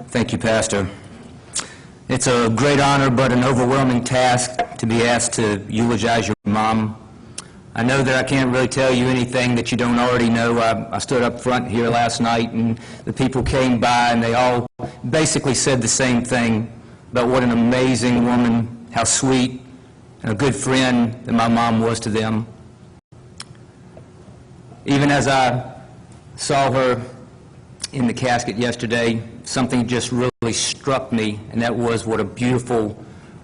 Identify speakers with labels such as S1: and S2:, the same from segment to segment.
S1: Thank you, Pastor. It's a great honor but an overwhelming task to be asked to eulogize your mom. I know that I can't really tell you anything that you don't already know. I stood up front here last night and the people came by and they all basically said the same thing about what an amazing woman, how sweet and a good friend that my mom was to them. Even as I saw her in the casket yesterday, something just really struck me, and that was what a beautiful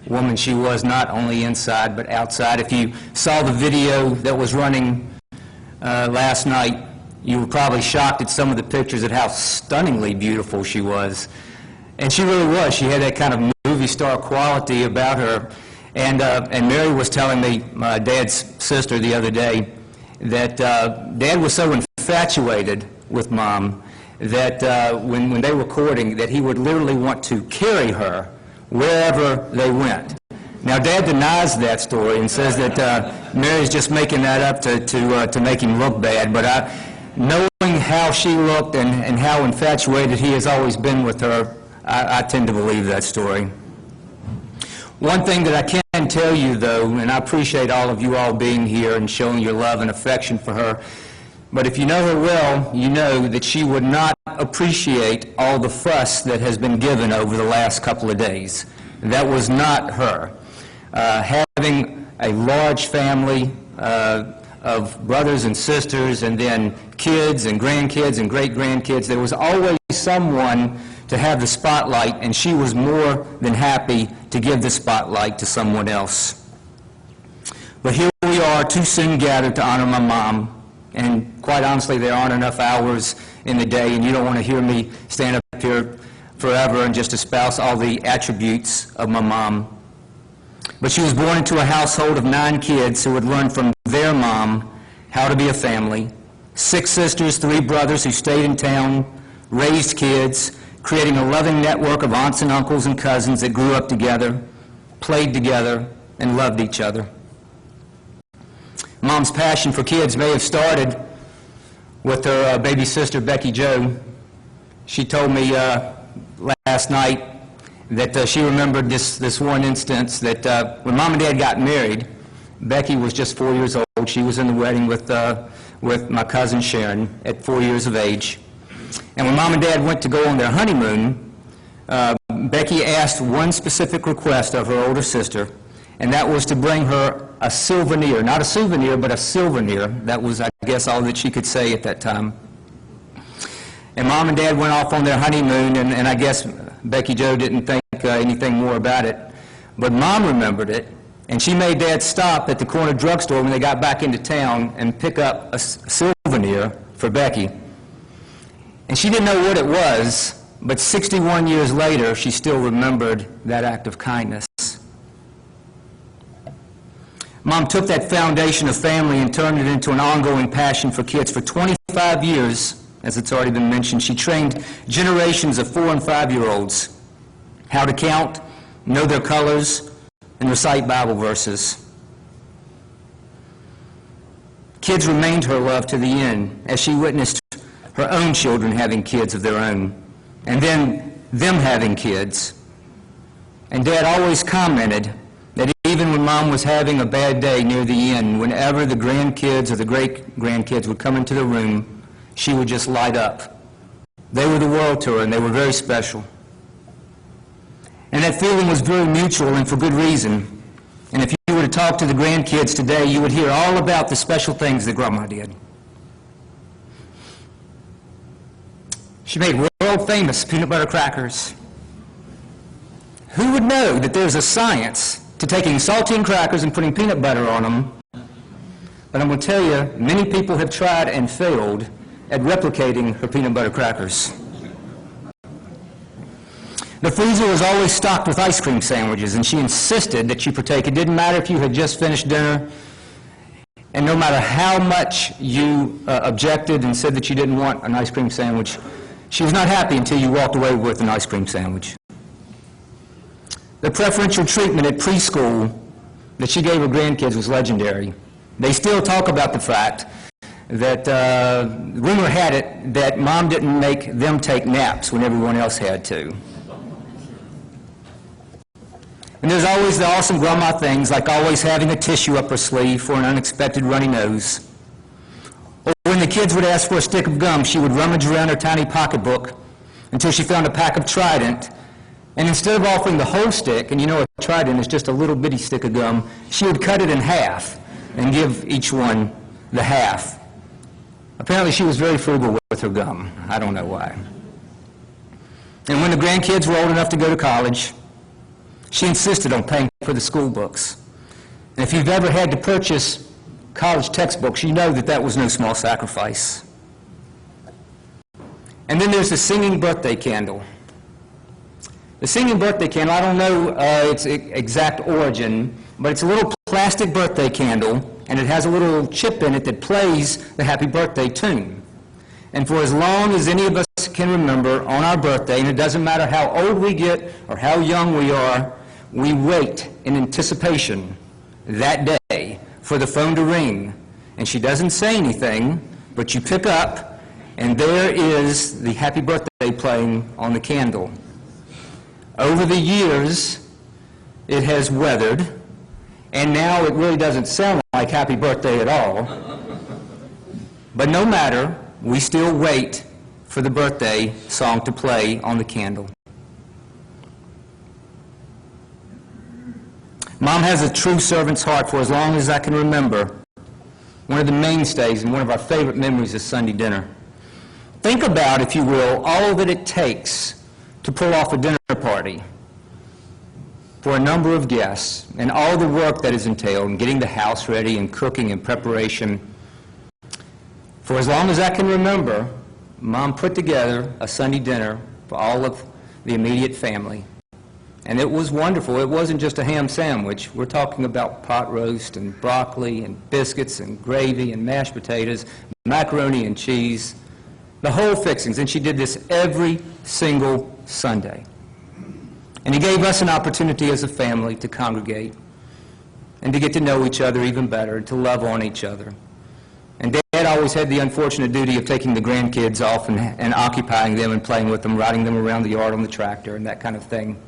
S1: woman she was, not only inside but outside. If you saw the video that was running last night, you were probably shocked at some of the pictures at how stunningly beautiful she was. And she really was. She had that kind of movie star quality about her. And Mary was telling me, my dad's sister, the other day, that Dad was so infatuated with Mom that when they were courting, that he would literally want to carry her wherever they went. Now, Dad denies that story and says that Mary's just making that up to make him look bad. But knowing how she looked and how infatuated he has always been with her, I tend to believe that story. One thing that I can tell you, though, and I appreciate all of you all being here and showing your love and affection for her, but if you know her well, you know that she would not appreciate all the fuss that has been given over the last couple of days. That was not her. Having a large family of brothers and sisters, and then kids and grandkids and great-grandkids, there was always someone to have the spotlight, and she was more than happy to give the spotlight to someone else. But here we are, too soon gathered to honor my mom. And quite honestly, there aren't enough hours in the day, and you don't want to hear me stand up here forever and just espouse all the attributes of my mom. But she was born into a household of 9 kids who had learned from their mom how to be a family. 6 sisters, 3 brothers who stayed in town, raised kids, creating a loving network of aunts and uncles and cousins that grew up together, played together, and loved each other. Mom's passion for kids may have started with her baby sister, Becky Jo. She told me last night that she remembered this one instance that when Mom and Dad got married, Becky was just 4 years old. She was in the wedding with my cousin Sharon at 4 years of age. And when Mom and Dad went to go on their honeymoon, Becky asked one specific request of her older sister, and that was to bring her a souvenir. Not a souvenir, but a souvenir. That was, I guess, all that she could say at that time. And Mom and Dad went off on their honeymoon, and I guess Becky Jo didn't think anything more about it. But Mom remembered it, and she made Dad stop at the corner drugstore when they got back into town and pick up a souvenir for Becky. And she didn't know what it was, but 61 years later, she still remembered that act of kindness. Mom took that foundation of family and turned it into an ongoing passion for kids. For 25 years, as it's already been mentioned, she trained generations of 4- and 5-year-olds how to count, know their colors, and recite Bible verses. Kids remained her love to the end as she witnessed her own children having kids of their own, and then them having kids. And Dad always commented that even when Mom was having a bad day near the end, whenever the grandkids or the great-grandkids would come into the room, she would just light up. They were the world to her, and they were very special. And that feeling was very mutual, and for good reason. And if you were to talk to the grandkids today, you would hear all about the special things that Grandma did. She made world-famous peanut butter crackers. Who would know that there's a science to taking saltine crackers and putting peanut butter on them? But I'm going to tell you, many people have tried and failed at replicating her peanut butter crackers. The freezer was always stocked with ice cream sandwiches, and she insisted that you partake. It didn't matter if you had just finished dinner, and no matter how much you objected and said that you didn't want an ice cream sandwich, she was not happy until you walked away with an ice cream sandwich. The preferential treatment at preschool that she gave her grandkids was legendary. They still talk about the fact that rumor had it that Mom didn't make them take naps when everyone else had to. And there's always the awesome grandma things, like always having a tissue up her sleeve for an unexpected runny nose. Or when the kids would ask for a stick of gum, she would rummage around her tiny pocketbook until she found a pack of Trident. And instead of offering the whole stick, and you know a Trident is just a little bitty stick of gum, she would cut it in half and give each one the half. Apparently she was very frugal with her gum. I don't know why. And when the grandkids were old enough to go to college, she insisted on paying for the school books. And if you've ever had to purchase college textbooks, you know that that was no small sacrifice. And then there's the singing birthday candle. The singing birthday candle, I don't know its exact origin, but it's a little plastic birthday candle, and it has a little chip in it that plays the happy birthday tune. And for as long as any of us can remember on our birthday, and it doesn't matter how old we get or how young we are, we wait in anticipation that day for the phone to ring. And she doesn't say anything, but you pick up, and there is the happy birthday playing on the candle. Over the years, it has weathered, and now it really doesn't sound like happy birthday at all. But no matter, we still wait for the birthday song to play on the candle. Mom has a true servant's heart for as long as I can remember. One of the mainstays and one of our favorite memories is Sunday dinner. Think about, if you will, all that it takes to pull off a dinner party for a number of guests and all the work that is entailed in getting the house ready and cooking and preparation. For as long as I can remember, Mom put together a Sunday dinner for all of the immediate family. And it was wonderful. It wasn't just a ham sandwich. We're talking about pot roast and broccoli and biscuits and gravy and mashed potatoes, macaroni and cheese, the whole fixings. And she did this every single Sunday. And it gave us an opportunity as a family to congregate and to get to know each other even better, to love on each other. And Dad always had the unfortunate duty of taking the grandkids off and occupying them and playing with them, riding them around the yard on the tractor and that kind of thing.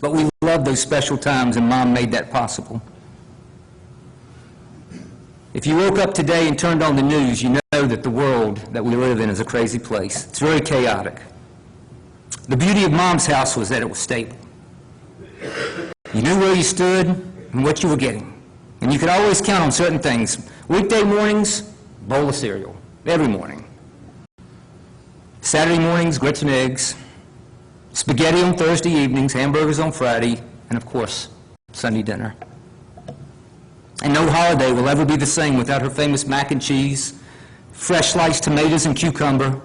S1: But we loved those special times, and Mom made that possible. If you woke up today and turned on the news, you know that the world that we live in is a crazy place. It's very chaotic. The beauty of Mom's house was that it was stable. You knew where you stood and what you were getting. And you could always count on certain things. Weekday mornings, bowl of cereal, every morning. Saturday mornings, grits and eggs. Spaghetti on Thursday evenings, hamburgers on Friday, and of course, Sunday dinner. And no holiday will ever be the same without her famous mac and cheese, fresh sliced tomatoes and cucumber,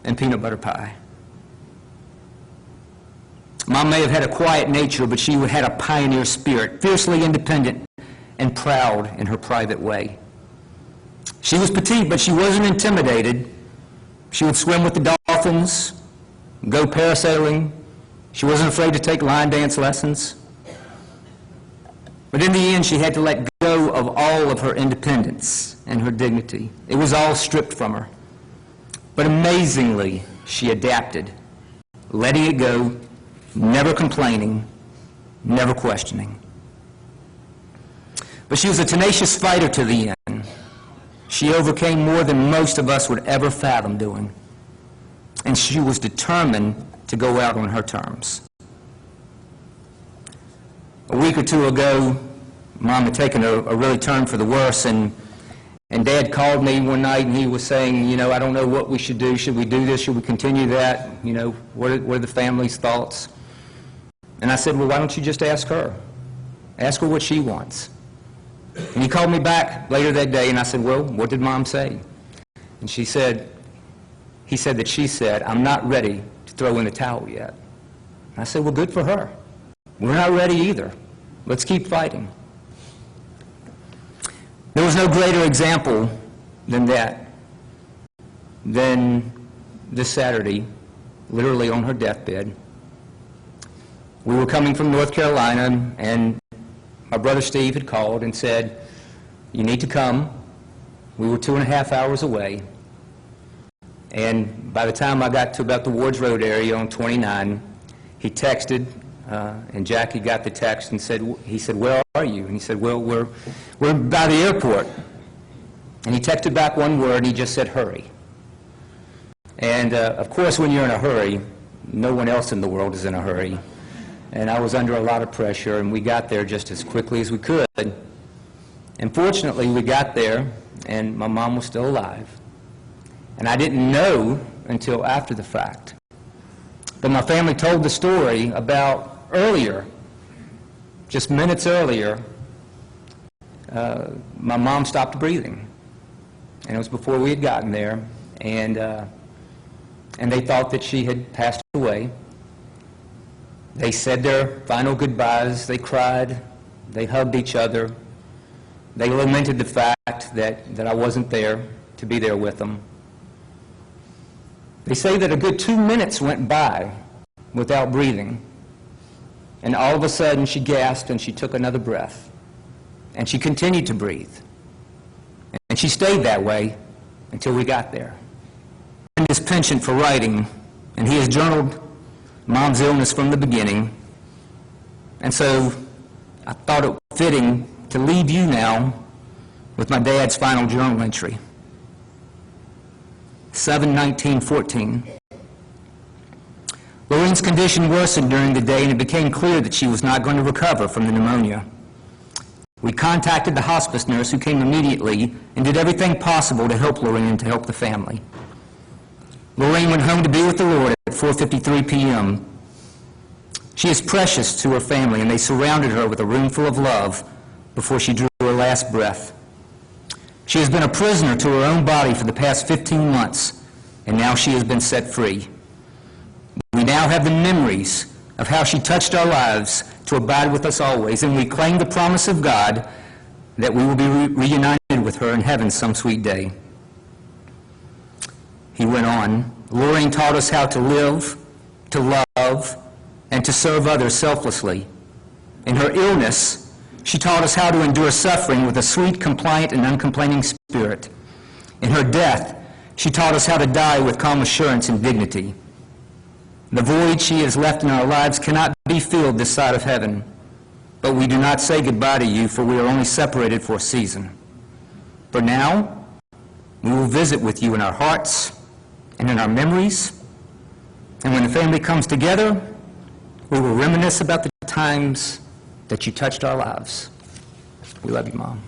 S1: and peanut butter pie. Mom may have had a quiet nature, but she had a pioneer spirit, fiercely independent and proud in her private way. She was petite, but she wasn't intimidated. She would swim with the dolphins, go parasailing. She wasn't afraid to take line dance lessons. But in the end, she had to let go of all of her independence and her dignity. It was all stripped from her. But amazingly, she adapted, letting it go, never complaining, never questioning. But she was a tenacious fighter to the end. She overcame more than most of us would ever fathom doing. And she was determined to go out on her terms. A week or two ago, Mom had taken a really turn for the worse, and Dad called me one night, and he was saying, you know, I don't know what we should do. Should we do this? Should we continue that? You know, what are the family's thoughts? And I said, well, why don't you just ask her? Ask her what she wants. And he called me back later that day, and I said, well, what did Mom say? And he said that she said, I'm not ready to throw in the towel yet. And I said, well, good for her. We're not ready either. Let's keep fighting. There was no greater example than that, than this Saturday, literally on her deathbed. We were coming from North Carolina, and my brother Steve had called and said, you need to come. We were 2.5 hours away. And by the time I got to about the Wards Road area on 29, he texted and Jackie got the text and he said, "Where are you?" And he said, "Well, we're by the airport." And he texted back one word, and he just said, "Hurry." And of course, when you're in a hurry, no one else in the world is in a hurry. And I was under a lot of pressure, and we got there just as quickly as we could. And fortunately, we got there, and my mom was still alive. And I didn't know until after the fact. But my family told the story about earlier, just minutes earlier, my mom stopped breathing. And it was before we had gotten there. And they thought that she had passed away. They said their final goodbyes. They cried. They hugged each other. They lamented the fact that I wasn't there to be there with them. They say that a good 2 minutes went by without breathing. And all of a sudden she gasped and she took another breath. And she continued to breathe. And she stayed that way until we got there. His penchant for writing, and he has journaled Mom's illness from the beginning. And so I thought it fitting to leave you now with my dad's final journal entry. 7/19/14. Loreen's condition worsened during the day, and it became clear that she was not going to recover from the pneumonia. We contacted the hospice nurse, who came immediately and did everything possible to help Loreen and to help the family. Loreen went home to be with the Lord at 4:53 p.m. She is precious to her family, and they surrounded her with a room full of love before she drew her last breath. She has been a prisoner to her own body for the past 15 months, and now she has been set free. We now have the memories of how she touched our lives to abide with us always, and we claim the promise of God that we will be reunited with her in heaven some sweet day. He went on, Loreen taught us how to live, to love, and to serve others selflessly. In her illness, she taught us how to endure suffering with a sweet, compliant, and uncomplaining spirit. In her death, she taught us how to die with calm assurance and dignity. The void she has left in our lives cannot be filled this side of heaven, but we do not say goodbye to you, for we are only separated for a season. For now, we will visit with you in our hearts and in our memories, and when the family comes together, we will reminisce about the times that you touched our lives. We love you, Mom.